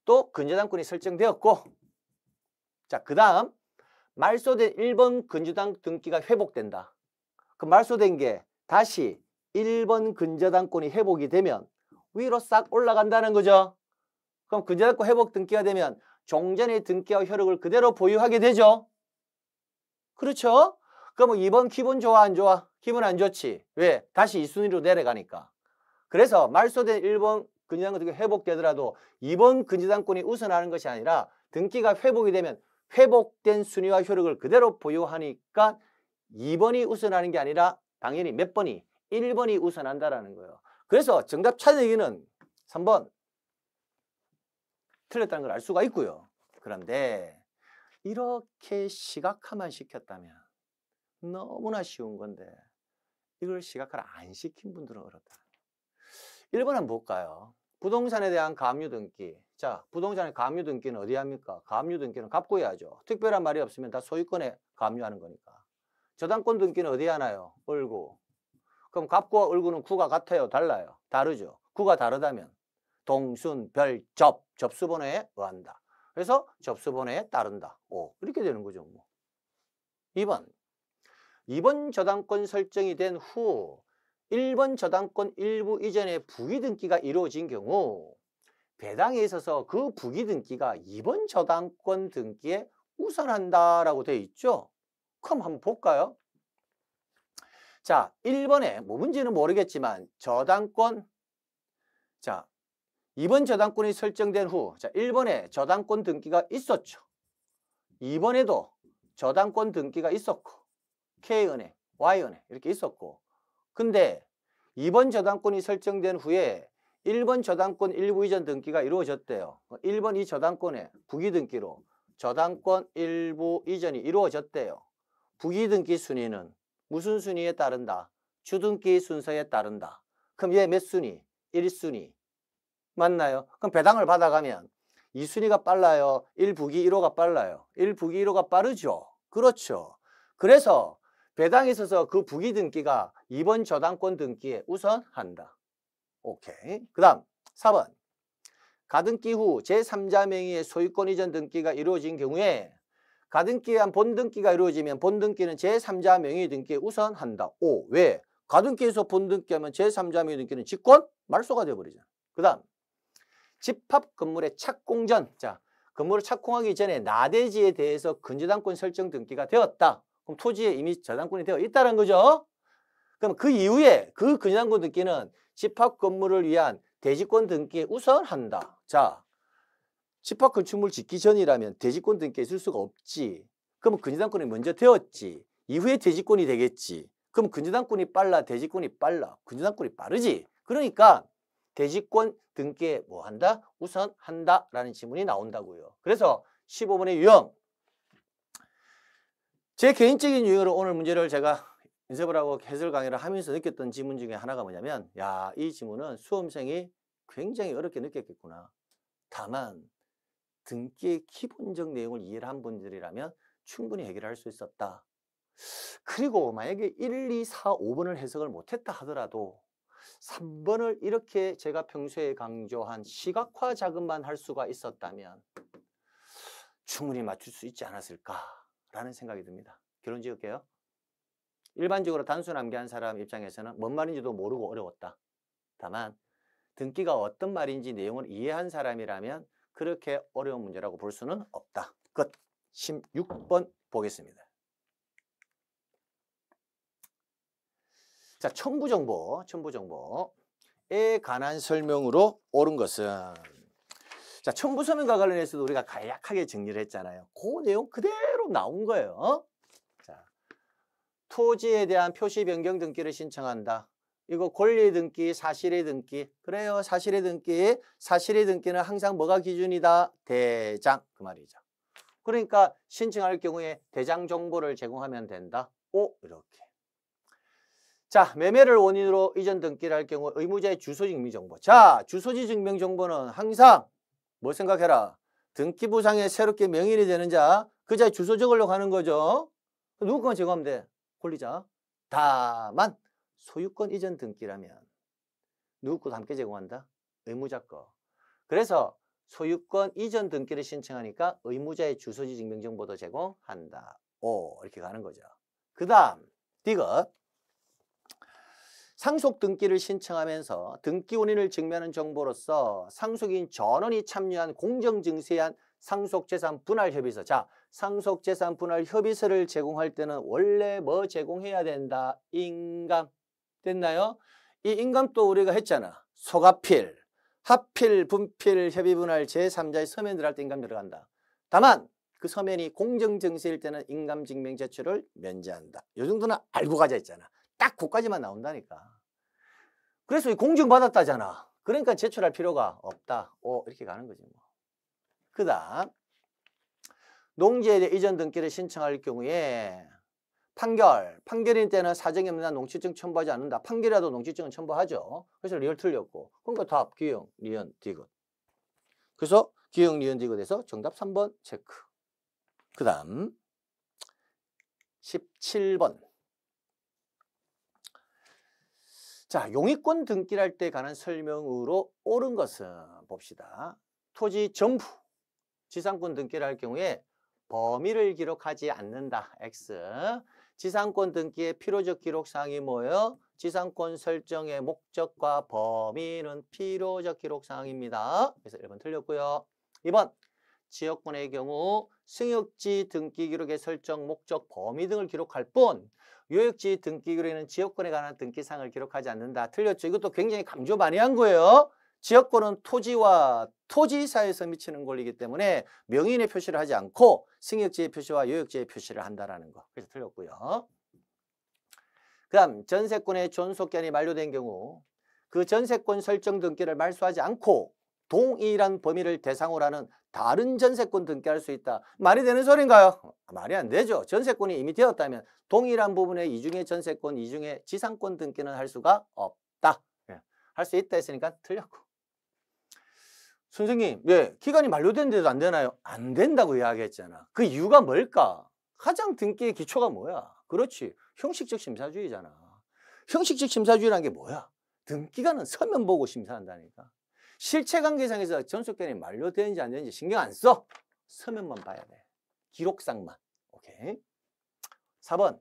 또 근저당권이 설정되었고, 자, 그 다음 말소된 1번 근저당 등기가 회복된다. 그 말소된 게 다시 1번 근저당권이 회복이 되면 위로 싹 올라간다는 거죠. 그럼 근저당권 회복 등기가 되면 종전의 등기와 효력을 그대로 보유하게 되죠. 그렇죠? 그럼 2번 기분 좋아, 안 좋아? 기분 안 좋지. 왜? 다시 2순위로 내려가니까. 그래서 말소된 1번 근저당권 등기가 회복되더라도 2번 근저당권이 우선하는 것이 아니라 등기가 회복이 되면 회복된 순위와 효력을 그대로 보유하니까 2번이 우선하는 게 아니라 당연히 몇 번이? 1번이 우선한다라는 거예요. 그래서 정답 찾아내기는 3번 틀렸다는 걸 알 수가 있고요. 그런데 이렇게 시각화만 시켰다면 너무나 쉬운 건데 이걸 시각화를 안 시킨 분들은 어렵다. 1번 한번 볼까요? 부동산에 대한 가압류 등기. 자, 부동산의 가압류 등기는 어디 합니까? 가압류 등기는 갚고 해야죠. 특별한 말이 없으면 다 소유권에 가압류하는 거니까. 저당권 등기는 어디 하나요? 을구. 그럼 갑구와 을구는 구가 같아요? 달라요? 다르죠. 구가 다르다면 동순, 별, 접수번호에 의한다. 그래서 접수번호에 따른다. 이렇게 되는 거죠. 뭐. 2번. 2번 저당권 설정이 된 후 1번 저당권 일부 이전의 부기 등기가 이루어진 경우 배당에 있어서 그 부기 등기가 2번 저당권 등기에 우선한다라고 되어 있죠. 그럼 한번 볼까요? 자, 1번에 뭐 문제는 모르겠지만 저당권, 자 2번 저당권이 설정된 후, 자 1번에 저당권 등기가 있었죠. 2번에도 저당권 등기가 있었고 K은행, Y은행 이렇게 있었고, 근데 2번 저당권이 설정된 후에 1번 저당권 일부 이전 등기가 이루어졌대요. 1번 이 저당권의 부기 등기로 저당권 일부 이전이 이루어졌대요. 부기 등기 순위는 무슨 순위에 따른다? 주등기 순서에 따른다. 그럼 얘 몇 순위? 1순위. 맞나요? 그럼 배당을 받아가면 2순위가 빨라요? 1부기 1호가 빨라요? 1부기 1호가 빠르죠? 그렇죠. 그래서 배당에 있어서 그 부기 등기가 2번 저당권 등기에 우선한다. 오케이. 그 다음 4번. 가등기 후 제3자 명의의 소유권 이전 등기가 이루어진 경우에 가등기에 한 본등기가 이루어지면 본등기는 제3자 명의 등기에 우선한다. 오, 왜? 가등기에서 본등기하면 제3자 명의 등기는 직권 말소가 되어버리잖아. 그 다음 집합 건물의 착공 전, 자 건물을 착공하기 전에 나대지에 대해서 근저당권 설정 등기가 되었다. 그럼 토지에 이미 저당권이 되어 있다는 거죠. 그럼 그 이후에 그 근저당권 등기는 집합 건물을 위한 대지권 등기에 우선한다. 자, 집합 건축물 짓기 전이라면 대지권 등기에 있을 수가 없지. 그럼 근저당권이 먼저 되었지. 이후에 대지권이 되겠지. 그럼 근저당권이 빨라, 대지권이 빨라? 근저당권이 빠르지. 그러니까 대지권 등기에 뭐 한다? 우선한다 라는 지문이 나온다고요. 그래서 15번의 유형. 제 개인적인 유형으로 오늘 문제를 제가 연습을 하고 해설 강의를 하면서 느꼈던 지문 중에 하나가 뭐냐면, 야, 이 지문은 수험생이 굉장히 어렵게 느꼈겠구나. 다만 등기의 기본적 내용을 이해를 한 분들이라면 충분히 해결할 수 있었다. 그리고 만약에 1, 2, 4, 5번을 해석을 못했다 하더라도 3번을 이렇게 제가 평소에 강조한 시각화 작업만 할 수가 있었다면 충분히 맞출 수 있지 않았을까라는 생각이 듭니다. 결론 지을게요. 일반적으로 단순 암기한 사람 입장에서는 뭔 말인지도 모르고 어려웠다. 다만 등기가 어떤 말인지 내용을 이해한 사람이라면 그렇게 어려운 문제라고 볼 수는 없다. 끝. 16번 보겠습니다. 자, 첨부정보에 관한 설명으로 옳은 것은, 자, 첨부서명과 관련해서도 우리가 간략하게 정리를 했잖아요. 그 내용 그대로 나온 거예요. 자, 토지에 대한 표시 변경 등기를 신청한다. 이거 권리 등기, 사실의 등기. 그래요. 사실의 등기. 사실의 등기는 항상 뭐가 기준이다? 대장. 그 말이죠. 그러니까 신청할 경우에 대장 정보를 제공하면 된다. 오, 이렇게. 자, 매매를 원인으로 이전 등기를 할 경우 의무자의 주소지 증명정보. 자, 주소지 증명정보는 항상 뭐 생각해라. 등기부상에 새롭게 명인이 되는 자, 그 자의 주소 적으려고 하는 거죠. 누구 것만 제공하면 돼? 권리자. 다만 소유권 이전 등기라면 누구 것도 함께 제공한다? 의무자 거. 그래서 소유권 이전 등기를 신청하니까 의무자의 주소지 증명정보도 제공한다. 오, 이렇게 가는 거죠. 그 다음 디귿. 상속 등기를 신청하면서 등기 원인을 증명하는 정보로서 상속인 전원이 참여한 공정증세에 한 상속재산 분할 협의서. 자, 상속재산 분할 협의서를 제공할 때는 원래 뭐 제공해야 된다? 인감. 됐나요? 이 인감도 우리가 했잖아. 소가필, 합필, 분필, 협의분할 제3자의 서면 들어갈 때 인감 들어간다. 다만 그 서면이 공정증세일 때는 인감증명 제출을 면제한다. 이 정도는 알고 가자 했잖아. 딱 그까지만 나온다니까. 그래서 이 공증받았다잖아. 그러니까 제출할 필요가 없다. 오, 이렇게 가는 거지 뭐. 그 다음 농지에 대해 이전 등기를 신청할 경우에 판결인 때는 사정이 없는 한 농지증 첨부하지 않는다. 판결이라도 농지증은 첨부하죠. 그래서 리얼 틀렸고. 그러니까 답 기형, 니은, 디귿. 그래서 기형, 니은, 디귿에서 정답 3번 체크. 그 다음 17번. 자, 용의권 등기를 할 때 관한 설명으로 옳은 것은 봅시다. 토지 전부 지상권 등기를 할 경우에 범위를 기록하지 않는다. X. 지상권 등기의 필요적 기록사항이 뭐예요? 지상권 설정의 목적과 범위는 필요적 기록사항입니다. 그래서 1번 틀렸고요. 2번. 지역권의 경우 승역지 등기 기록의 설정, 목적, 범위 등을 기록할 뿐 요역지 등기 기록에는 지역권에 관한 등기사항을 기록하지 않는다. 틀렸죠. 이것도 굉장히 강조 많이 한 거예요. 지역권은 토지와 토지 사이에서 미치는 권리이기 때문에 명의인의 표시를 하지 않고 승역지의 표시와 요역지의 표시를 한다라는 거. 그래서 틀렸고요. 그 다음 전세권의 존속기한이 만료된 경우 그 전세권 설정 등기를 말소하지 않고 동일한 범위를 대상으로 하는 다른 전세권 등기할 수 있다. 말이 되는 소린가요? 말이 안 되죠. 전세권이 이미 되었다면 동일한 부분의 이중의 전세권, 이중의 지상권 등기는 할 수가 없다. 할 수 있다 했으니까 틀렸고. 선생님, 기간이 만료된데도 안 되나요? 안 된다고 이야기했잖아. 그 이유가 뭘까? 가장 등기의 기초가 뭐야? 그렇지. 형식적 심사주의잖아. 형식적 심사주의라는 게 뭐야? 등기관은 서면 보고 심사한다니까. 실체관계상에서 전속기한이 만료되는지 안 되는지 신경 안 써. 서면만 봐야 돼. 기록상만. 오케이. 4번.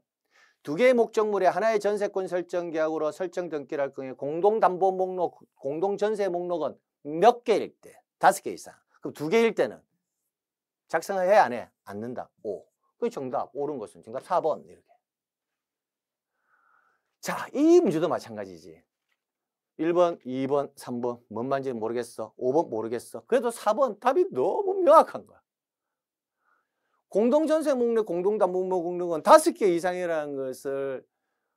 두 개의 목적물에 하나의 전세권 설정 계약으로 설정 등기를 할 경우에 공동담보 목록, 공동전세 목록은 몇 개일 때? 5개 이상. 그럼 2개일 때는 작성을 해, 안 해? 않는다. 5. 그게 정답. 옳은 것은 정답 4번. 이렇게. 자, 이 문제도 마찬가지지. 1번, 2번, 3번 뭔 말인지 모르겠어. 5번 모르겠어. 그래도 4번 답이 너무 명확한 거야. 공동전세 목록, 공동담보 목록은 5개 이상이라는 것을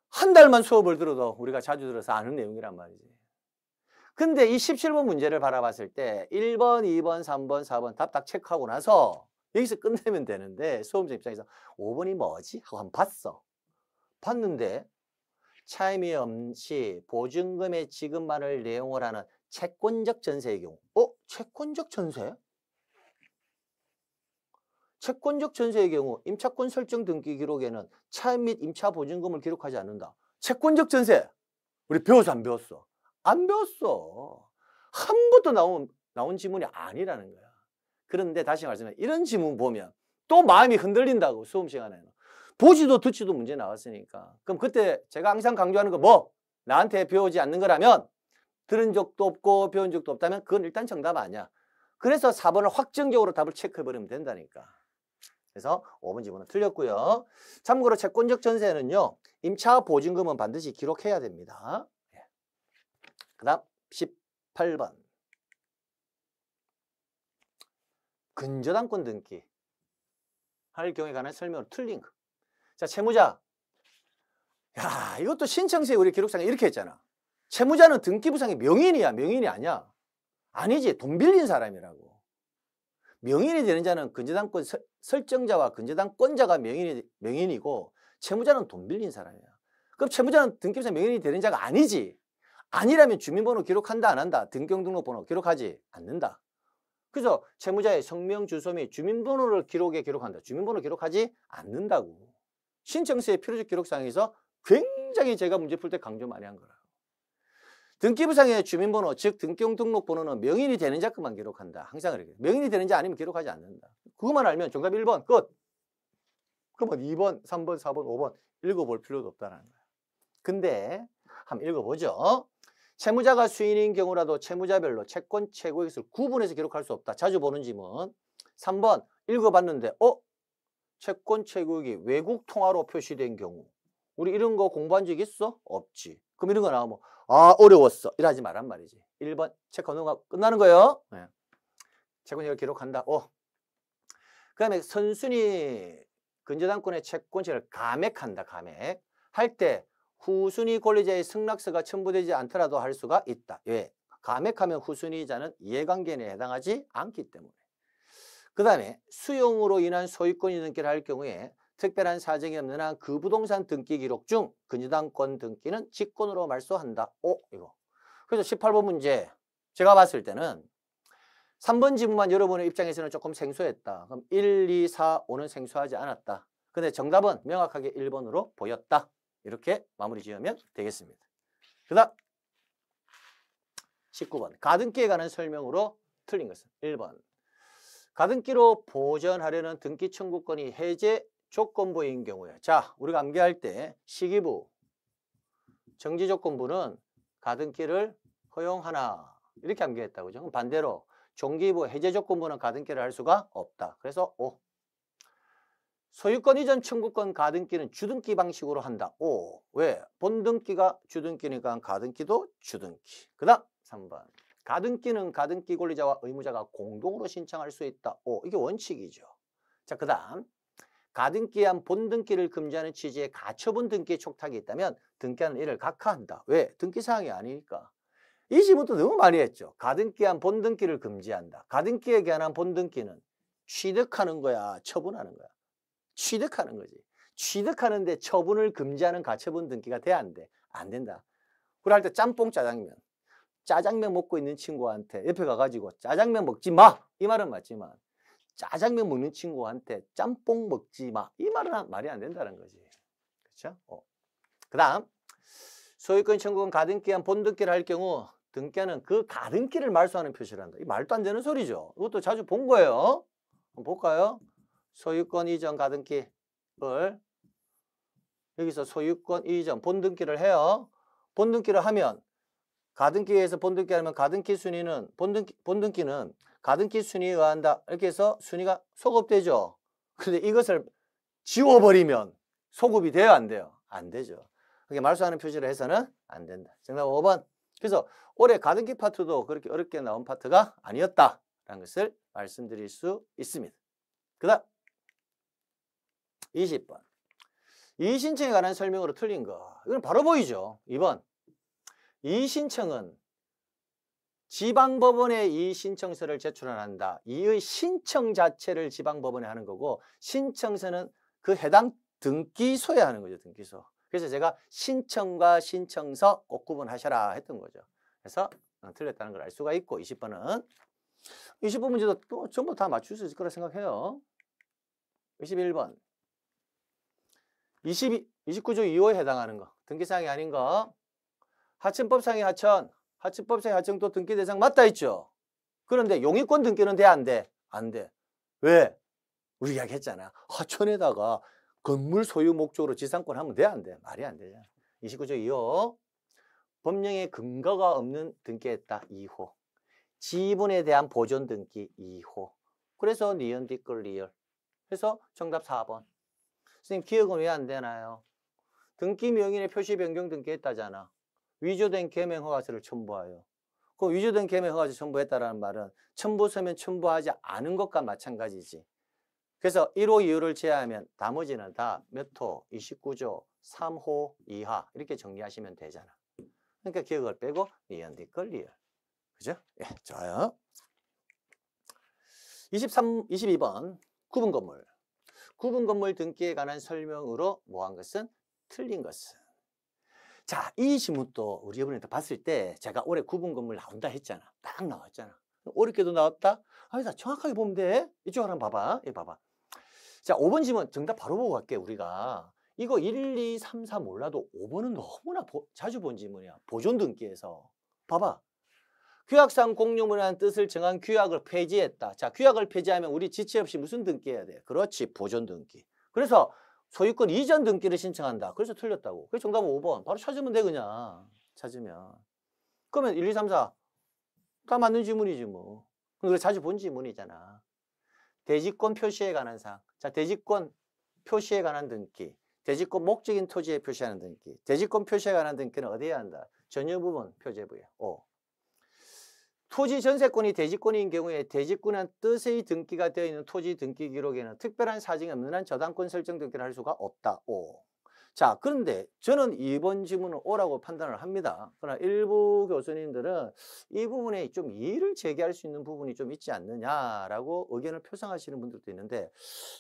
한 달만 수업을 들어도 우리가 자주 들어서 아는 내용이란 말이지. 근데 이 17번 문제를 바라봤을 때 1번, 2번, 3번, 4번 답 딱 체크하고 나서 여기서 끝내면 되는데 수험생 입장에서 5번이 뭐지? 하고 한번 봤어. 봤는데 차임이 없이 보증금의 지급만을 내용을 하는 채권적 전세의 경우. 채권적 전세? 채권적 전세의 경우 임차권 설정 등기 기록에는 차임 및 임차 보증금을 기록하지 않는다. 채권적 전세. 우리 배워서 안 배웠어? 안 배웠어. 한 번도 나온 지문이 아니라는 거야. 그런데 다시 말씀해 이런 지문 보면 또 마음이 흔들린다고 수험 시간에는. 보지도 듣지도 문제 나왔으니까. 그럼 그때 제가 항상 강조하는 거 뭐? 나한테 배우지 않는 거라면 들은 적도 없고 배운 적도 없다면 그건 일단 정답 아니야. 그래서 4번을 확정적으로 답을 체크해버리면 된다니까. 그래서 5번 지문은 틀렸고요. 참고로 채권적 전세는요. 임차 보증금은 반드시 기록해야 됩니다. 그 다음 18번. 근저당권 등기 할 경우에 관한 설명으로 틀린 거. 자, 채무자. 야, 이것도 신청서에 우리 기록상에 이렇게 했잖아. 채무자는 등기부상의 명인이야, 명인이 아니야. 아니지, 돈 빌린 사람이라고. 명인이 되는 자는 근저당권 설정자와 근저당권자가 명인이고 채무자는 돈 빌린 사람이야. 그럼 채무자는 등기부상 명인이 되는 자가 아니지. 아니라면 주민번호 기록한다, 안 한다? 등기등록번호 기록하지 않는다. 그래서 채무자의 성명, 주소 및 주민번호를 기록한다. 주민번호 기록하지 않는다고. 신청서의 필요적 기록상에서 굉장히 제가 문제 풀 때 강조 많이 한 거라. 등기부상의 주민번호, 즉 등기등록번호는 명인이 되는 자 것만 기록한다. 항상 그렇게. 명인이 되는 자 아니면 기록하지 않는다. 그것만 알면 정답 1번 끝. 그러면 2번, 3번, 4번, 5번 읽어볼 필요도 없다는 거야. 근데 한번 읽어보죠. 채무자가 수인인 경우라도 채무자별로 채권 최고액을 구분해서 기록할 수 없다. 자주 보는 지문. 3번 읽어봤는데 채권 최고액이 외국 통화로 표시된 경우. 우리 이런 거 공부한 적 있어? 없지. 그럼 이런 거 나오면 어려웠어. 이러지 말란 말이지. 1번 체크하고 끝나는 거예요. 네. 채권액을 기록한다. 그 다음에 선순위 근저당권의 채권체를 감액한다. 감액. 할 때 후순위 권리자의 승낙서가 첨부되지 않더라도 할 수가 있다. 왜? 감액하면 후순위자는 이해관계에 해당하지 않기 때문에. 그 다음에 수용으로 인한 소유권이 등기를 할 경우에 특별한 사정이 없는 한 그 부동산 등기 기록 중 근저당권 등기는 직권으로 말소한다. 이거. 그래서 18번 문제 제가 봤을 때는 3번 지문만 여러분의 입장에서는 조금 생소했다. 그럼 1, 2, 4, 5는 생소하지 않았다. 근데 정답은 명확하게 1번으로 보였다. 이렇게 마무리 지으면 되겠습니다. 그 다음 19번 가등기에 관한 설명으로 틀린 것은 1번 가등기로 보전하려는 등기 청구권이 해제 조건부인 경우에 자 우리가 암기할 때 시기부, 정지조건부는 가등기를 허용하나 이렇게 암기했다고 그죠? 반대로 종기부, 해제조건부는 가등기를 할 수가 없다. 그래서 O. 소유권 이전 청구권 가등기는 주등기 방식으로 한다. O. 왜? 본등기가 주등기니까 가등기도 주등기. 그 다음 3번. 가등기는 가등기 권리자와 의무자가 공동으로 신청할 수 있다. O. 이게 원칙이죠. 자, 그 다음. 가등기한 본등기를 금지하는 취지의 가처분 등기의 촉탁이 있다면 등기하는 이를 각하한다. 왜? 등기사항이 아니니까. 이 질문도 너무 많이 했죠. 가등기한 본등기를 금지한다. 가등기에 관한 본등기는 취득하는 거야, 처분하는 거야? 취득하는 거지. 취득하는데 처분을 금지하는 가처분 등기가 돼, 안 돼? 안 된다. 그럴 때 짬뽕 짜장면. 짜장면 먹고 있는 친구한테 옆에 가가지고 짜장면 먹지 마! 이 말은 맞지만 짜장면 먹는 친구한테 짬뽕 먹지 마. 이 말은 말이 안 된다는 거지. 그렇죠? 그 다음 소유권 청구권 가등기한 본등기를 할 경우 등기하는 그 가등기를 말소하는 표시를 한다. 이 말도 안 되는 소리죠. 이것도 자주 본 거예요. 한번 볼까요? 소유권 이전 가등기를 여기서 소유권 이전 본등기를 해요. 본등기를 하면 가등기에서 본등기를 하면 가등기 순위는 본등기는 가등기 순위에 의한다. 이렇게 해서 순위가 소급되죠. 근데 이것을 지워버리면 소급이 돼요, 안 돼요? 안 되죠. 그게 말소하는 표시를 해서는 안 된다. 정답 5번. 그래서 올해 가등기 파트도 그렇게 어렵게 나온 파트가 아니었다라는 것을 말씀드릴 수 있습니다. 그 다음 20번. 이의신청에 관한 설명으로 틀린 거. 이건 바로 보이죠. 2번. 이의신청은 지방법원에 이의신청서를 제출한다. 이의 신청 자체를 지방법원에 하는 거고 신청서는 그 해당 등기소에 하는 거죠. 등기소. 그래서 제가 신청과 신청서 꼭 구분하셔라 했던 거죠. 그래서 틀렸다는 걸 알 수가 있고 20번은 20번 문제도 또 전부 다 맞출 수 있을 거라 생각해요. 21번. 29조 2호에 해당하는 거. 등기사항이 아닌 거. 하천법상의 하천. 하천법상의 하천도 등기 대상 맞다 했죠. 그런데 용의권 등기는 돼, 안 돼? 안 돼. 왜? 우리 이야기했잖아. 하천에다가 건물 소유 목적으로 지상권 하면 돼, 안 돼? 말이 안 되잖아. 29조 2호. 법령의 근거가 없는 등기했다. 2호. 지분에 대한 보존 등기 2호. 그래서 니은 뒷글 리얼. 그래서 정답 4번. 선생님 기억은 왜 안 되나요? 등기 명인의 표시 변경 등기했다잖아. 위조된 개명 허가서를 첨부하여. 그 위조된 개명 허가서 첨부했다라는 말은 첨부 서면 첨부하지 않은 것과 마찬가지지. 그래서 1호, 2호를 제외하면 나머지는 다 몇 호? 29조 3호 이하 이렇게 정리하시면 되잖아. 그러니까 기억을 빼고 니은 뒷글 리얼. 그죠? 예, 좋아요. 22번 구분 건물. 구분 건물 등기에 관한 설명으로 뭐한 것은 틀린 것은. 자, 이 지문도 우리 이번에 봤을 때 제가 올해 구분 건물 나온다 했잖아. 딱 나왔잖아. 어렵게도 나왔다? 아니다, 정확하게 보면 돼. 이쪽으로 한번 봐봐. 이거 봐봐. 자, 5번 지문 정답 바로 보고 갈게. 우리가 이거 1, 2, 3, 4 몰라도 5번은 너무나 자주 본 지문이야. 보존 등기에서. 봐봐. 규약상 공유물이라는 뜻을 정한 규약을 폐지했다. 자, 규약을 폐지하면 우리 지체 없이 무슨 등기해야 돼? 그렇지, 보존 등기. 그래서 소유권 이전 등기를 신청한다. 그래서 틀렸다고. 그래서 정답은 5번. 바로 찾으면 돼, 그냥. 찾으면. 그러면 1, 2, 3, 4. 다 맞는 지문이지, 뭐. 그래, 자주 본 지문이잖아. 대지권 표시에 관한 사항. 자, 대지권 표시에 관한 등기. 대지권 목적인 토지에 표시하는 등기. 대지권 표시에 관한 등기는 어디에 한다? 전유 부분 표제부에. 5. 토지 전세권이 대지권인 경우에 대지권한 뜻의 등기가 되어 있는 토지 등기 기록에는 특별한 사정이 없는 한 저당권 설정 등기를 할 수가 없다. 5. 자, 그런데 저는 이번 지문은 O라고 판단을 합니다. 그러나 일부 교수님들은 이 부분에 좀 이의를 제기할 수 있는 부분이 좀 있지 않느냐라고 의견을 표상하시는 분들도 있는데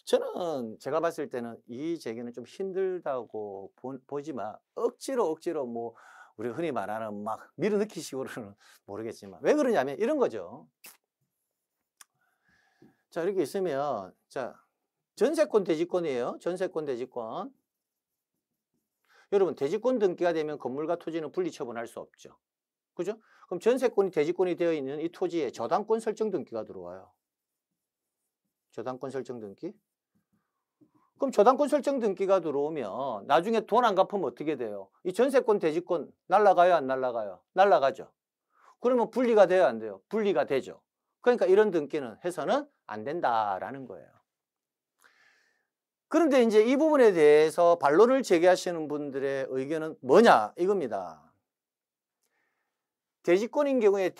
저는 제가 봤을 때는 이 제기는 좀 힘들다고 보지만 억지로 뭐 우리가 흔히 말하는 막 밀어넣기 식으로는 모르겠지만 왜 그러냐면 이런 거죠. 자, 이렇게 있으면 자, 전세권 대지권이에요. 전세권 대지권. 여러분 대지권 등기가 되면 건물과 토지는 분리 처분할 수 없죠. 그죠? 그럼 전세권이 대지권이 되어 있는 이 토지에 저당권 설정 등기가 들어와요. 저당권 설정 등기? 그럼 저당권 설정 등기가 들어오면 나중에 돈 안 갚으면 어떻게 돼요? 이 전세권, 대지권 날라가요, 안 날라가요? 날라가죠. 그러면 분리가 돼요, 안 돼요? 분리가 되죠. 그러니까 이런 등기는 해서는 안 된다라는 거예요. 그런데 이제 이 부분에 대해서 반론을 제기하시는 분들의 의견은 뭐냐? 이겁니다. 대지권인 경우에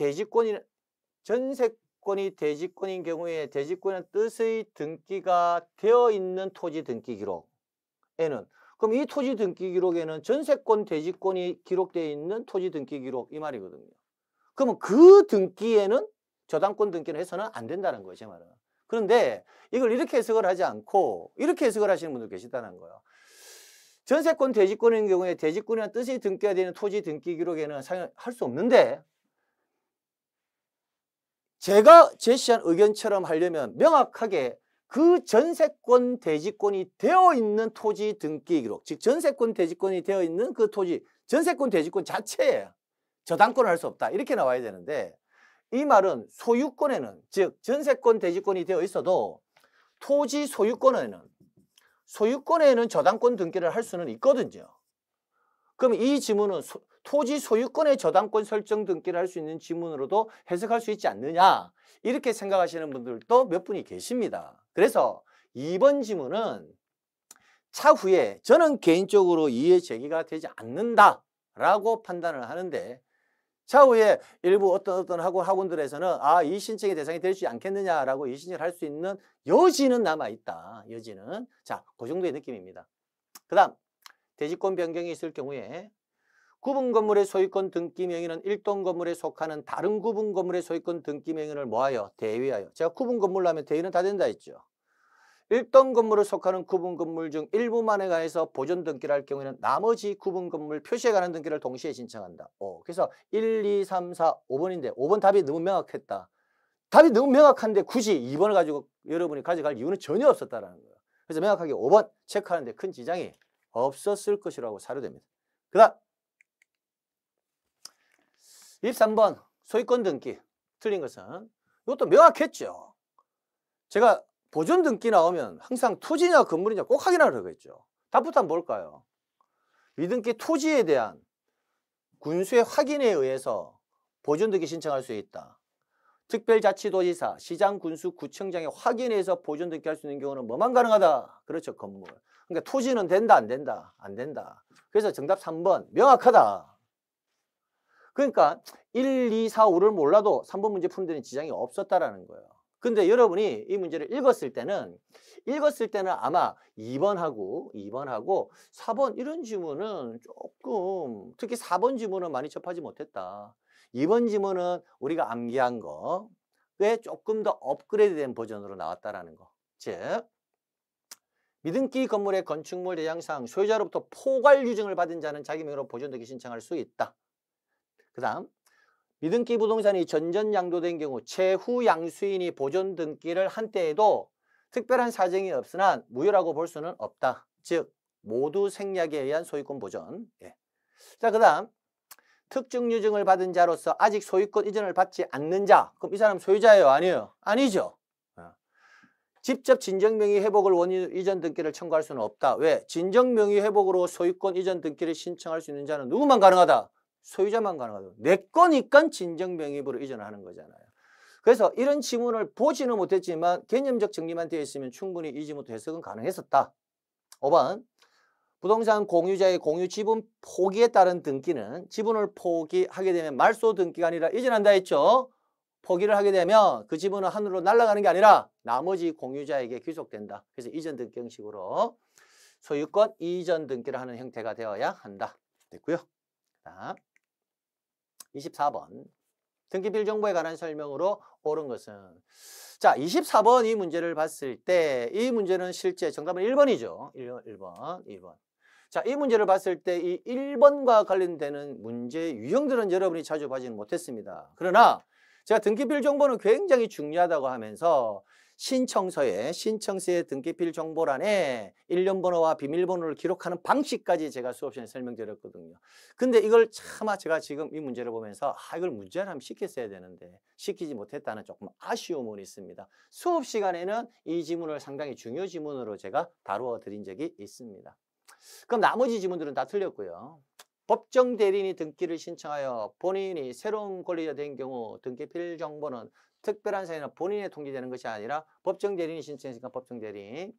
전세권이 대지권인 경우에 대지권의 뜻의 등기가 되어 있는 토지 등기 기록에는, 그럼 이 토지 등기 기록에는 전세권, 대지권이 기록되어 있는 토지 등기 기록 이 말이거든요. 그러면 그 등기에는 저당권 등기를 해서는 안 된다는 거예요, 제 말은. 그런데 이걸 이렇게 해석을 하지 않고 이렇게 해석을 하시는 분들 계시다는 거예요. 전세권, 대지권인 경우에 대지권이라는 뜻이 등기가 되는 토지 등기 기록에는 사용할 수 없는데, 제가 제시한 의견처럼 하려면 명확하게 그 전세권, 대지권이 되어 있는 토지 등기 기록, 즉 전세권, 대지권이 되어 있는 그 토지, 전세권, 대지권 자체에 저당권을 할 수 없다, 이렇게 나와야 되는데, 이 말은 소유권에는, 즉 전세권, 대지권이 되어 있어도 토지 소유권에는 저당권 등기를 할 수는 있거든요. 그럼 이 지문은 토지 소유권의 저당권 설정 등기를 할 수 있는 지문으로도 해석할 수 있지 않느냐, 이렇게 생각하시는 분들도 몇 분이 계십니다. 그래서 이번 지문은 차후에 저는 개인적으로 이해 제기가 되지 않는다라고 판단을 하는데, 차후에 일부 어떤 학원들에서는 이 신청의 대상이 되지 않겠느냐라고 이 신청을 할 수 있는 여지는 남아있다. 여지는. 자, 그 정도의 느낌입니다. 그 다음, 대지권 변경이 있을 경우에 구분 건물의 소유권 등기 명의는 일동 건물에 속하는 다른 구분 건물의 소유권 등기 명의를 뭐하여? 대위하여. 제가 구분 건물로 하면 대위는 다 된다 했죠. 일동 건물에 속하는 구분 건물 중 일부만에 관해서 보존 등기를 할 경우에는 나머지 구분 건물 표시에 관한 등기를 동시에 신청한다. 그래서 1, 2, 3, 4, 5번인데 5번 답이 너무 명확했다. 답이 너무 명확한데 굳이 2번을 가지고 여러분이 가져갈 이유는 전혀 없었다라는 거예요. 그래서 명확하게 5번 체크하는데 큰 지장이 없었을 것이라고 사료됩니다. 그 다음 23번 소유권 등기 틀린 것은, 이것도 명확했죠. 제가 보존 등기 나오면 항상 토지냐 건물이냐 꼭 확인하라고 그랬죠. 답부터 한번 볼까요? 미등기 토지에 대한 군수의 확인에 의해서 보존 등기 신청할 수 있다. 특별자치도지사, 시장, 군수, 구청장의 확인에 의해서 보존 등기 할 수 있는 경우는 뭐만 가능하다? 그렇죠, 건물. 그러니까 토지는 된다, 안 된다? 안 된다. 그래서 정답 3번 명확하다. 그러니까 1, 2, 4, 5를 몰라도 3번 문제 푸는 데는 지장이 없었다라는 거예요. 근데 여러분이 이 문제를 읽었을 때는 아마 2번하고 4번 이런 지문은 조금, 특히 4번 지문은 많이 접하지 못했다. 2번 지문은 우리가 암기한 거에 조금 더 업그레이드된 버전으로 나왔다라는 거. 즉 미등기 건물의 건축물 대장상 소유자로부터 포괄 유증을 받은 자는 자기 명의로 보존 등기 신청할 수 있다. 그 다음 미등기 부동산이 전전양도된 경우 최후 양수인이 보존 등기를 한 때에도 특별한 사정이 없으나 무효라고 볼 수는 없다. 즉 모두 생략에 의한 소유권 보존. 자, 그 다음 특정 유증을 받은 자로서 아직 소유권 이전을 받지 않는 자. 그럼 이 사람 소유자예요? 아니에요? 아니죠. 직접 진정명의 회복을 원인 이전 등기를 청구할 수는 없다. 왜? 진정명의 회복으로 소유권 이전 등기를 신청할 수 있는 자는 누구만 가능하다? 소유자만 가능하다. 내 거니까 진정명의부로 이전을 하는 거잖아요. 그래서 이런 지문을 보지는 못했지만 개념적 정리만 되어 있으면 충분히 이 지문도 해석은 가능했었다. 5번 부동산 공유자의 공유 지분 포기에 따른 등기는 지분을 포기하게 되면 말소 등기가 아니라 이전한다 했죠. 포기를 하게 되면 그 지분은 하늘로 날아가는 게 아니라 나머지 공유자에게 귀속된다. 그래서 이전 등기 형식으로 소유권 이전 등기를 하는 형태가 되어야 한다. 됐고요. 다음 24번 등기비율 정보에 관한 설명으로 옳은 것은, 자 24번 이 문제를 봤을 때 이 문제는 실제 정답은 1번이죠. 1번. 자, 이 문제를 봤을 때 이 1번과 관련되는 문제 유형들은 여러분이 자주 보지는 못했습니다. 그러나 제가 등기비율 정보는 굉장히 중요하다고 하면서 신청서의 등기필 정보란에 일련 번호와 비밀번호를 기록하는 방식까지 제가 수업 시간에 설명드렸거든요. 근데 이걸 차마 제가 지금 이 문제를 보면서 이걸 문제를 한번 시켰어야 되는데 시키지 못했다는 조금 아쉬움은 있습니다. 수업 시간에는 이 지문을 상당히 중요 지문으로 제가 다루어 드린 적이 있습니다. 그럼 나머지 지문들은 다 틀렸고요. 법정 대리인이 등기를 신청하여 본인이 새로운 권리자 된 경우 등기필 정보는 특별한 사유나 본인에 통지되는 것이 아니라 법정 대리인이 신청했으니까 법정 대리인.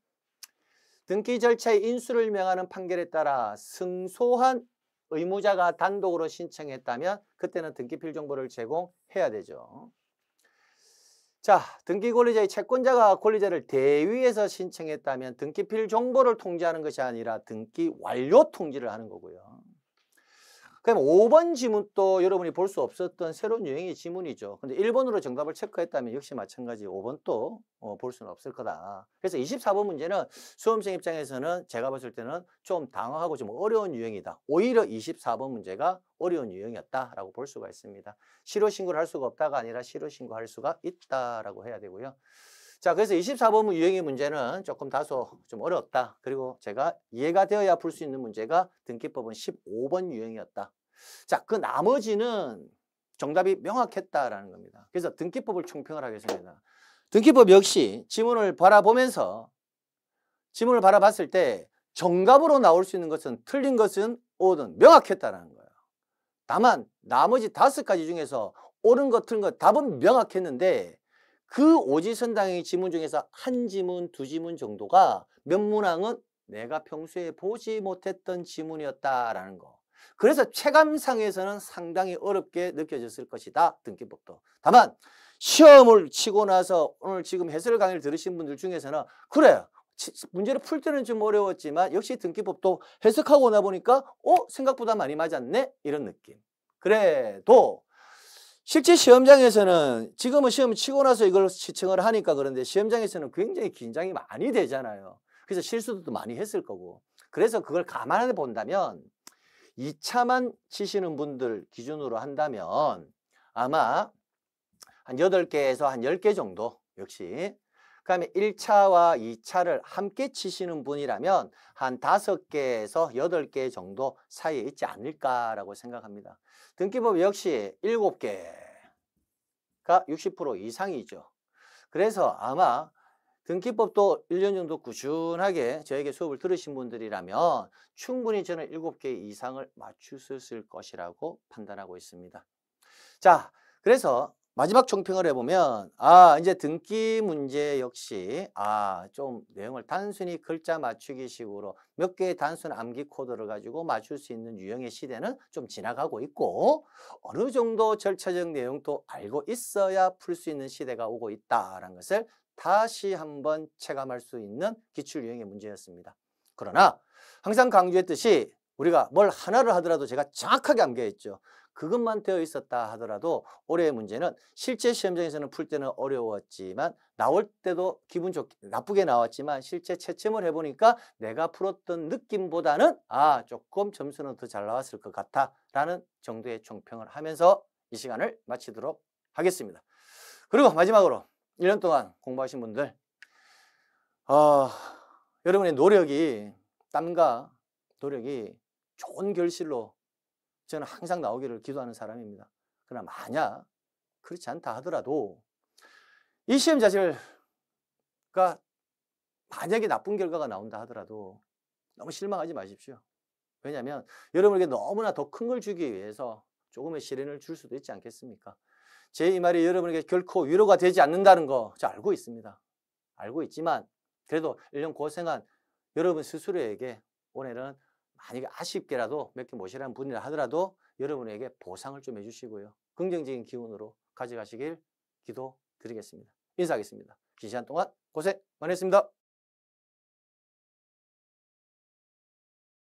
등기 절차의 인수를 명하는 판결에 따라 승소한 의무자가 단독으로 신청했다면 그때는 등기필 정보를 제공해야 되죠. 자, 등기 권리자의 채권자가 권리자를 대위해서 신청했다면 등기필 정보를 통지하는 것이 아니라 등기 완료 통지를 하는 거고요. 그럼 5번 지문도 여러분이 볼 수 없었던 새로운 유형의 지문이죠. 근데 1번으로 정답을 체크했다면 역시 마찬가지 5번도 볼 수는 없을 거다. 그래서 24번 문제는 수험생 입장에서는 제가 봤을 때는 좀 당황하고 좀 어려운 유형이다. 오히려 24번 문제가 어려운 유형이었다라고 볼 수가 있습니다. 실효 신고를 할 수가 없다가 아니라 실효 신고할 수가 있다라고 해야 되고요. 자, 그래서 24번 유형의 문제는 조금 다소 좀 어렵다. 그리고 제가 이해가 되어야 풀 수 있는 문제가 등기법은 15번 유형이었다. 자, 그 나머지는 정답이 명확했다라는 겁니다. 그래서 등기법을 총평을 하겠습니다. 등기법 역시 지문을 바라보면서 지문을 바라봤을 때 정답으로 나올 수 있는 것은 틀린 것은 O든 명확했다라는 거예요. 다만 나머지 5가지 중에서 옳은 것, 틀린 것 답은 명확했는데 그 오지선당의 지문 중에서 한 지문, 2지문 정도가 몇 문항은 내가 평소에 보지 못했던 지문이었다라는 거. 그래서 체감상에서는 상당히 어렵게 느껴졌을 것이다. 등기법도. 다만 시험을 치고 나서 오늘 지금 해설 강의를 들으신 분들 중에서는 그래요. 문제를 풀 때는 좀 어려웠지만 역시 등기법도 해석하고 나 보니까 생각보다 많이 맞았네? 이런 느낌. 그래도 실제 시험장에서는 지금은 시험 치고 나서 이걸 시청을 하니까 그런데 시험장에서는 굉장히 긴장이 많이 되잖아요. 그래서 실수도 많이 했을 거고. 그래서 그걸 감안해 본다면 2차만 치시는 분들 기준으로 한다면 아마 한 8개에서 한 10개 정도 역시. 그 다음에 1차와 2차를 함께 치시는 분이라면 한 5개에서 8개 정도 사이에 있지 않을까라고 생각합니다. 등기법 역시 7개가 60% 이상이죠. 그래서 아마 등기법도 1년 정도 꾸준하게 저에게 수업을 들으신 분들이라면 충분히 저는 7개 이상을 맞추셨을 것이라고 판단하고 있습니다. 자, 그래서 마지막 총평을 해보면 이제 등기 문제 역시 좀 내용을 단순히 글자 맞추기 식으로 몇 개의 단순 암기 코드를 가지고 맞출 수 있는 유형의 시대는 좀 지나가고 있고 어느 정도 절차적 내용도 알고 있어야 풀 수 있는 시대가 오고 있다는 것을 다시 한번 체감할 수 있는 기출 유형의 문제였습니다. 그러나 항상 강조했듯이 우리가 뭘 하나를 하더라도 제가 정확하게 암기했죠. 그것만 되어 있었다 하더라도 올해의 문제는 실제 시험장에서는 풀 때는 어려웠지만 나올 때도 기분 좋게 나쁘게 나왔지만 실제 채점을 해보니까 내가 풀었던 느낌보다는 조금 점수는 더 잘 나왔을 것 같아 라는 정도의 총평을 하면서 이 시간을 마치도록 하겠습니다. 그리고 마지막으로 1년 동안 공부하신 분들 여러분의 노력이 땀과 노력이 좋은 결실로 저는 항상 나오기를 기도하는 사람입니다. 그러나 만약 그렇지 않다 하더라도 이 시험 자체가 만약에 나쁜 결과가 나온다 하더라도 너무 실망하지 마십시오. 왜냐하면 여러분에게 너무나 더 큰 걸 주기 위해서 조금의 시련을 줄 수도 있지 않겠습니까? 제 이 말이 여러분에게 결코 위로가 되지 않는다는 거 저 알고 있습니다. 알고 있지만 그래도 1년 고생한 여러분 스스로에게 오늘은 만약에 아쉽게라도 몇 개 모시라는 분이라 하더라도 여러분에게 보상을 좀 해주시고요. 긍정적인 기운으로 가져가시길 기도드리겠습니다. 인사하겠습니다. 긴 시간 동안 고생 많으셨습니다.